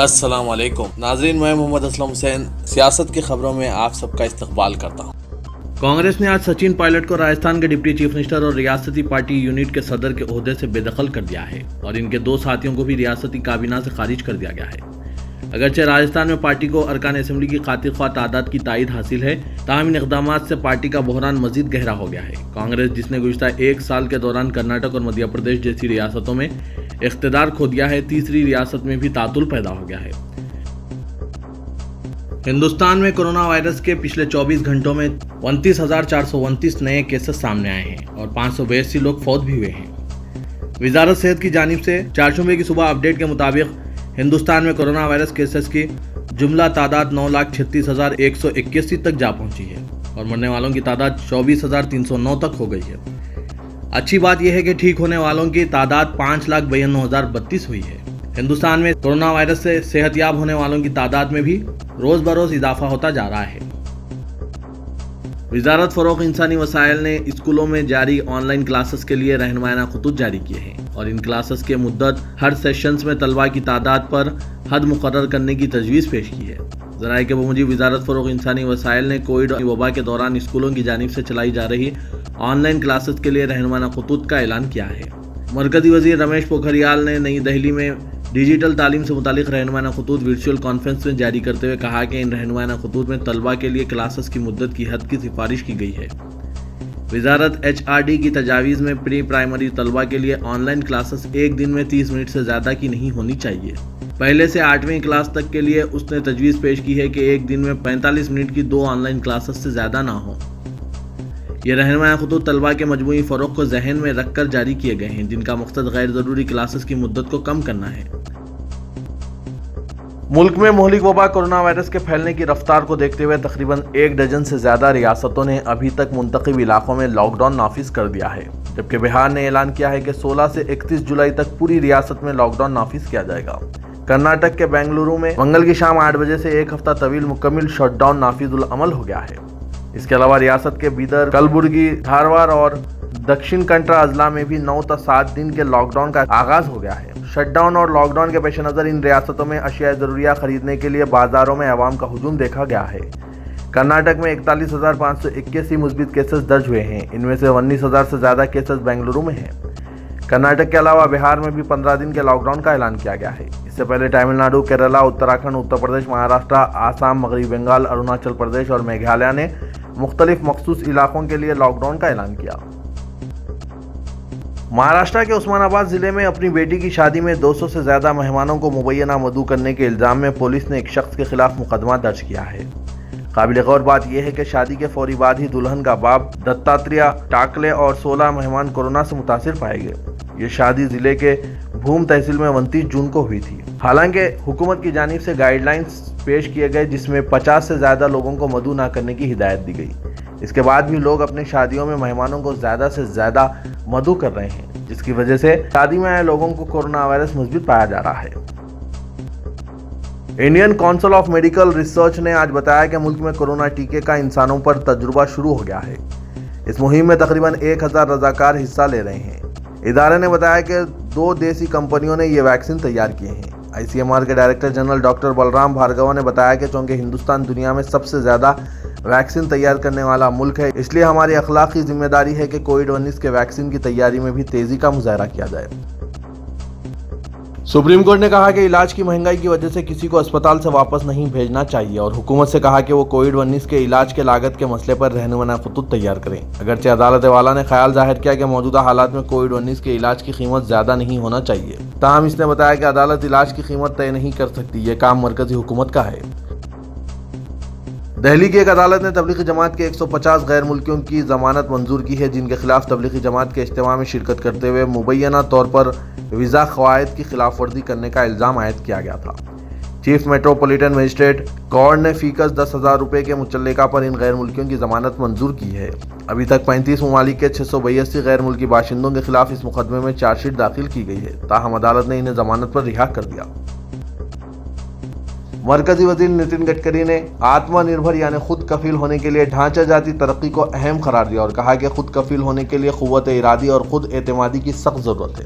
السلام علیکم ناظرین، میں محمد اسلم حسین سیاست کی خبروں میں آپ سب کا استقبال کرتا ہوں۔ کانگریس نے آج سچن پائلٹ کو راجستھان کے ڈپٹی چیف منسٹر اور ریاستی پارٹی یونٹ کے صدر کے عہدے سے بے دخل کر دیا ہے اور ان کے 2 ساتھیوں کو بھی ریاستی کابینہ سے خارج کر دیا گیا ہے۔ اگرچہ راجستھان میں پارٹی کو ارکان اسمبلی کی خاطر خواہ تعداد کی تائید حاصل ہے، تاہم ان اقدامات سے پارٹی کا بحران مزید گہرا ہو گیا ہے۔ کانگریس، جس نے گزشتہ 1 سال کے دوران کرناٹک اور مدھیہ پردیش جیسی ریاستوں میں اقتدار کھو دیا ہے، تیسری ریاست میں بھی تعطل پیدا ہو گیا ہے۔ ہندوستان میں کورونا وائرس کے پچھلے 24 گھنٹوں میں 29,429 نئے کیسز سامنے آئے ہیں اور 582 لوگ فوت بھی ہوئے ہیں۔ وزارت صحت کی جانب سے چہارشنبے کی صبح اپڈیٹ کے مطابق ہندوستان میں کورونا وائرس کیسز کی جملہ تعداد 9,36,181 تک جا پہنچی ہے اور مرنے والوں کی تعداد 24,309 تک ہو گئی ہے۔ اچھی بات یہ ہے کہ ٹھیک ہونے والوں کی تعداد 5,92,032 ہوئی ہے۔ ہندوستان میں کورونا وائرس سے صحت یاب ہونے والوں کی تعداد میں بھی روز بروز اضافہ ہوتا جا رہا ہے۔ وزارت فروغ انسانی وسائل نے اسکولوں میں جاری آن لائن کلاسز کے لیے رہنمائانہ خطوط جاری کیے ہیں اور ان کلاسز کے مدت ہر سیشنز میں طلباء کی تعداد پر حد مقرر کرنے کی تجویز پیش کی ہے۔ ذرائع کے بموجب وزارت فروغ انسانی وسائل نے کووڈ وبا کے دوران اسکولوں کی جانب سے چلائی جا رہی آن لائن کلاسز کے لیے رہنمائانہ خطوط کا اعلان کیا ہے۔ مرکزی وزیر رمیش پوکھریال نے نئی دہلی میں ڈیجیٹل تعلیم سے متعلق رہنمائانہ خطوط ورچوئل کانفرنس میں جاری کرتے ہوئے کہا کہ ان رہنمائانہ خطوط میں طلباء کے لیے کلاسز کی مدت کی حد کی سفارش کی گئی ہے۔ وزارت HRD کی تجاویز میں پری پرائمری طلباء کے لیے آن لائن کلاسز ایک دن میں 30 منٹ سے زیادہ کی نہیں ہونی چاہیے۔ پہلے سے 8ویں کلاس تک کے لیے اس نے تجویز پیش کی ہے کہ ایک دن میں 45 منٹ کی 2 آن لائن کلاسز سے زیادہ نہ ہوں۔ یہ رہنمائانہ خطوط طلباء کے مجموعی فروغ کو ذہن میں رکھ کر جاری کیے گئے ہیں، جن کا مقصد غیر ضروری کلاسز کی مدت کو کم کرنا ہے۔ ملک میں مہلک وبا کورونا وائرس کے پھیلنے کی رفتار کو دیکھتے ہوئے تقریباً 1 ڈزن سے زیادہ ریاستوں نے ابھی تک منتخب علاقوں میں لاک ڈاؤن نافذ کر دیا ہے، جبکہ بہار نے اعلان کیا ہے کہ 16 سے 31 جولائی تک پوری ریاست میں لاک ڈاؤن نافذ کیا جائے گا۔ کرناٹک کے بنگلورو میں منگل کی شام 8 بجے سے 1 ہفتہ طویل مکمل شٹ ڈاؤن نافذ العمل ہو گیا ہے۔ اس کے علاوہ ریاست کے بیدر، کلبرگی، دھارواڑ اور دکشن کنٹرا اضلاع میں بھی 9 تا 7 دن کے لاک ڈاؤن کا آغاز ہو گیا ہے۔ شٹ ڈاؤن اور لاک ڈاؤن کے پیش نظر ان ریاستوں میں اشیاء ضروریہ خریدنے کے لیے بازاروں میں عوام کا ہجوم دیکھا گیا ہے۔ کرناٹک میں 41,581 مثبت کیسز درج ہوئے ہیں، ان میں سے 19,000 سے زیادہ کیسز بنگلورو میں ہیں۔ کرناٹک کے علاوہ بہار میں بھی 15 دن کے لاک ڈاؤن کا اعلان کیا گیا ہے۔ اس سے پہلے تمل ناڈو، کیرالہ، اتراکھنڈ، اتر پردیش، مہاراشٹر، آسام، مغربی بنگال، اروناچل پردیش اور میگھالیہ نے مختلف مخصوص علاقوں کے لیے لاک ڈاؤن کا اعلان کیا۔ مہاراشٹر کے عثمان آباد ضلع میں اپنی بیٹی کی شادی میں 200 سے زیادہ مہمانوں کو مبینہ مدعو کرنے کے الزام میں پولیس نے ایک شخص کے خلاف مقدمہ درج کیا ہے۔ قابل غور بات یہ ہے کہ شادی کے فوری بعد ہی دلہن کا باپ دتاتریہ ٹاکلے اور 16 مہمان کورونا سے متاثر پائے گئے۔ یہ شادی ضلع کے بھوم تحصیل میں 29 جون کو ہوئی تھی۔ حالانکہ حکومت کی جانب سے گائیڈ لائنز پیش کیے گئے جس میں 50 سے زیادہ لوگوں کو مدعو نہ کرنے کی ہدایت دی گئی۔ اس کے بعد بھی لوگ اپنی شادیوں میں مہمانوں کو زیادہ سے زیادہ مدعو کر رہے ہیں، جس کی وجہ سے شادی میں آئے لوگوں کو کورونا وائرس مثبت پایا جا رہا ہے۔ Indian council of medical research نے آج بتایا کہ ملک میں کورونا ٹیکے کا انسانوں پر تجربہ شروع ہو گیا ہے۔ اس مہم میں تقریباً 1,000 رضاکار حصہ لے رہے ہیں۔ ادارے نے بتایا کہ 2 دیسی کمپنیوں نے یہ ویکسین تیار کیے ہیں۔ ICMR کے ڈائریکٹر جنرل ڈاکٹر بلرام بھارگوا نے بتایا کہ چونکہ ہندوستان دنیا میں سب سے زیادہ ویکسین تیار کرنے والا ملک ہے، اس لیے ہماری اخلاقی ذمہ داری ہے کہ کووڈ-19 کے ویکسین کی تیاری میں بھی تیزی کا مظاہرہ کیا جائے۔ سپریم کورٹ نے کہا کہ علاج کی مہنگائی کی وجہ سے کسی کو اسپتال سے واپس نہیں بھیجنا چاہیے اور حکومت سے کہا کہ وہ کووڈ-19 کے علاج کے لاگت کے مسئلے پر رہنمائانہ خطوط تیار کریں۔ اگرچہ عدالت والا نے خیال ظاہر کیا کہ موجودہ حالات میں کووڈ-19 کے علاج کی قیمت زیادہ نہیں ہونا چاہیے، تاہم اس نے بتایا کہ عدالت علاج کی قیمت طے نہیں کر سکتی، یہ کام مرکزی حکومت کا ہے۔ دہلی کی ایک عدالت نے تبلیغی جماعت کے 150 غیر ملکیوں کی ضمانت منظور کی ہے، جن کے خلاف تبلیغی جماعت کے اجتماع میں شرکت کرتے ہوئے مبینہ طور پر ویزا قواعد کی خلاف ورزی کرنے کا الزام عائد کیا گیا تھا۔ چیف میٹروپولیٹن مجسٹریٹ کورٹ نے فی کس 10,000 روپے کے مچلقہ پر ان غیر ملکیوں کی ضمانت منظور کی ہے۔ ابھی تک 35 ممالک کے 682 غیر ملکی باشندوں کے خلاف اس مقدمے میں چارج شیٹ داخل کی گئی ہے، تاہم عدالت نے انہیں ضمانت پر رہا کر دیا۔ مرکزی وزیر نتن گڈکری نے آتما نربھر یعنی خود کفیل ہونے کے لیے ڈھانچہ جاتی ترقی کو اہم قرار دیا اور کہا کہ خود کفیل ہونے کے لیے قوت ارادی اور خود اعتمادی کی سخت ضرورت ہے۔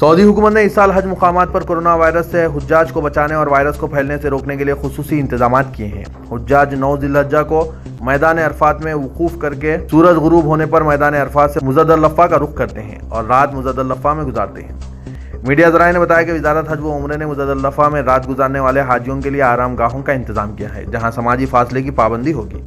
سعودی حکومت نے اس سال حج مقامات پر کورونا وائرس سے حجاج کو بچانے اور وائرس کو پھیلنے سے روکنے کے لیے خصوصی انتظامات کیے ہیں۔ حجاج 9 ذی الحجہ کو میدان عرفات میں وقوف کر کے سورج غروب ہونے پر میدان عرفات سے مزدلفہ کا رخ کرتے ہیں اور رات مزدلفہ میں گزارتے ہیں۔ میڈیا ذرائع نے بتایا کہ وزارت حج و عمرہ نے مزدلفہ میں رات گزارنے والے حاجیوں کے لیے آرام گاہوں کا انتظام کیا ہے، جہاں سماجی فاصلے کی پابندی ہوگی۔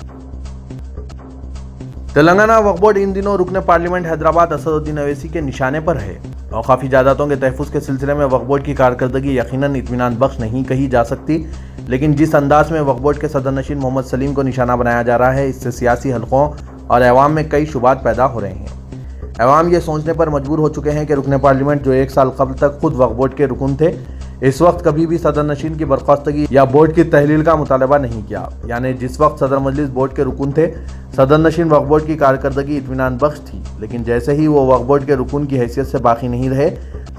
تلنگانہ وقف بورڈ ان دنوں رکن پارلیمنٹ حیدرآباد اسد الدین اویسی کے نشانے پر ہے۔ اوقافی جائیدادوں کے تحفظ کے سلسلے میں وقف بورڈ کی کارکردگی یقیناً اطمینان بخش نہیں کہی جا سکتی، لیکن جس انداز میں وقف بورڈ کے صدر نشین محمد سلیم کو نشانہ بنایا جا رہا ہے، اس سے سیاسی حلقوں اور عوام میں کئی شبہات پیدا ہو رہے ہیں۔ عوام یہ سوچنے پر مجبور ہو چکے ہیں کہ رکن پارلیمنٹ جو 1 سال قبل تک خود وقف بورڈ کے رکن تھے، اس وقت کبھی بھی صدر نشین کی برخاستگی یا بورڈ کی تحلیل کا مطالبہ نہیں کیا۔ یعنی جس وقت صدر مجلس بورڈ کے رکن تھے، صدر نشین وقف بورڈ کی کارکردگی اطمینان بخش تھی، لیکن جیسے ہی وہ وقف بورڈ کے رکن کی حیثیت سے باقی نہیں رہے،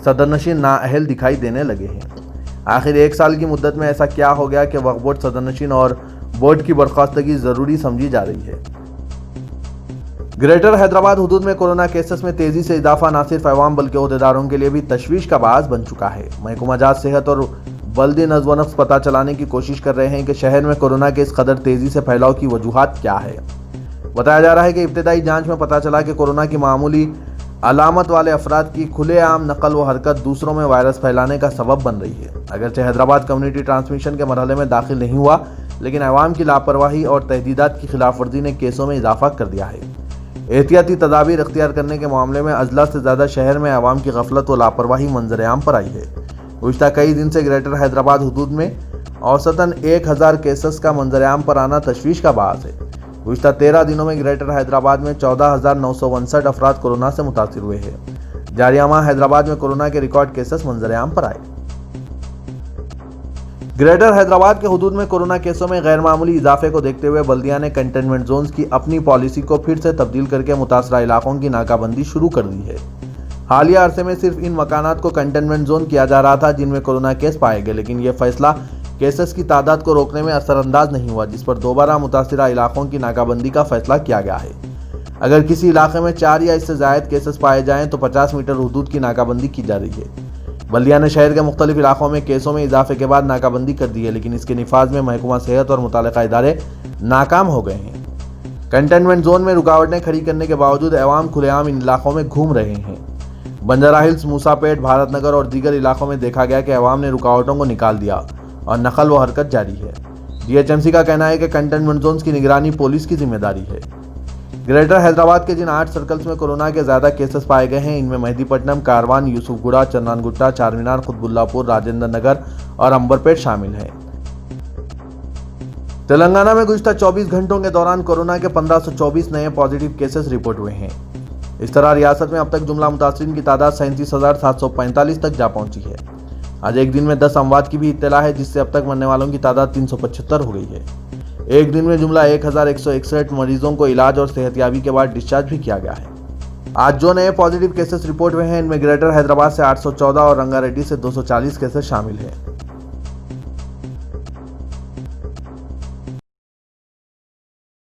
صدر نشین نااہل دکھائی دینے لگے ہیں۔ آخر 1 سال کی مدت میں ایسا کیا ہو گیا کہ وقف بورڈ صدر نشین اور بورڈ کی برخاستگی ضروری سمجھی جا رہی ہے۔ گریٹر حیدرآباد حدود میں کورونا کیسز میں تیزی سے اضافہ نہ صرف عوام بلکہ عہدیداروں کے لیے بھی تشویش کا باعث بن چکا ہے۔ محکمہ جات صحت اور بلدی نظم و نسق پتہ چلانے کی کوشش کر رہے ہیں کہ شہر میں کورونا کے اس قدر تیزی سے پھیلاؤ کی وجوہات کیا ہے۔ بتایا جا رہا ہے کہ ابتدائی جانچ میں پتہ چلا کہ کورونا کی معمولی علامت والے افراد کی کھلے عام نقل و حرکت دوسروں میں وائرس پھیلانے کا سبب بن رہی ہے۔ اگرچہ حیدرآباد کمیونٹی ٹرانسمیشن کے مرحلے میں داخل نہیں ہوا، لیکن عوام کی لاپرواہی اور تحدیدات کی خلاف ورزی نے کیسوں میں اضافہ کر دیا ہے۔ احتیاطی تدابیر اختیار کرنے کے معاملے میں اضلاع سے زیادہ شہر میں عوام کی غفلت و لاپرواہی منظر عام پر آئی ہے۔ گزشتہ کئی دن سے گریٹر حیدرآباد حدود میں اوسطاً 1000 کیسز کا منظر عام پر آنا تشویش کا باعث ہے۔ گزشتہ 13 دنوں میں گریٹر حیدرآباد میں 14,959 افراد کورونا سے متاثر ہوئے ہیں۔ جاریہ ماہ حیدرآباد میں کورونا کے ریکارڈ کیسز منظر عام پر آئے۔ گریٹر حیدرآباد کے حدود میں کورونا کیسوں میں غیر معمولی اضافے کو دیکھتے ہوئے بلدیہ نے کنٹینمنٹ زونز کی اپنی پالیسی کو پھر سے تبدیل کر کے متاثرہ علاقوں کی ناکہ بندی شروع کر دی ہے۔ حالیہ عرصے میں صرف ان مکانات کو کنٹینمنٹ زون کیا جا رہا تھا جن میں کورونا کیس پائے گئے، لیکن یہ فیصلہ کیسز کی تعداد کو روکنے میں اثر انداز نہیں ہوا، جس پر دوبارہ متاثرہ علاقوں کی ناکہ بندی کا فیصلہ کیا گیا ہے۔ اگر کسی علاقے میں 4 یا اس سے زائد کیسز پائے جائیں تو 50 میٹر حدود کی ناکہ بندی کی جا رہی ہے۔ بلدیہ نے شہر کے مختلف علاقوں میں کیسوں میں اضافے کے بعد ناکہ بندی کر دی ہے، لیکن اس کے نفاذ میں محکمہ صحت اور متعلقہ ادارے ناکام ہو گئے ہیں۔ کنٹینمنٹ زون میں رکاوٹیں کھڑی کرنے کے باوجود عوام کھلے عام ان علاقوں میں گھوم رہے ہیں۔ بنجارہ ہلز، موسیٰ پیٹ، بھارت نگر اور دیگر علاقوں میں دیکھا گیا کہ عوام نے رکاوٹوں کو نکال دیا اور نقل و حرکت جاری ہے۔ DHMC کا کہنا ہے کہ کنٹینمنٹ زونز کی نگرانی پولیس کی ذمہ داری ہے۔ گریٹر حیدرآباد کے جن 8 سرکلز میں کورونا کے زیادہ کیسز پائے گئے ہیں، ان میں مہدی پٹنم، کاروان، یوسف گڑا، چنان گٹا، چار مینار، قطب اللہ پور، راجندر نگر اور امبر پیٹ شامل ہیں۔ تلنگانہ میں گزشتہ 24 گھنٹوں کے دوران کورونا کے 1524 نئے پازیٹیو کیسز رپورٹ ہوئے ہیں۔ اس طرح ریاست میں اب تک جملہ متاثرین کی تعداد 37,745 تک جا پہنچی ہے۔ آج ایک دن میں 10 اموات کی بھی اطلاع ہے، جس سے اب تک مرنے والوں کی تعداد 375 ہو گئی ہے۔ ایک دن میں جملہ 1161 مریضوں کو علاج اور صحت یابی کے بعد ڈسچارج بھی کیا گیا ہے۔ آج جو نئے پازیٹیو کیسز رپورٹ ہوئے ہیں، ان میں گریٹر حیدرآباد سے 814 اور رنگا ریڈی سے 240 کیسز شامل ہیں۔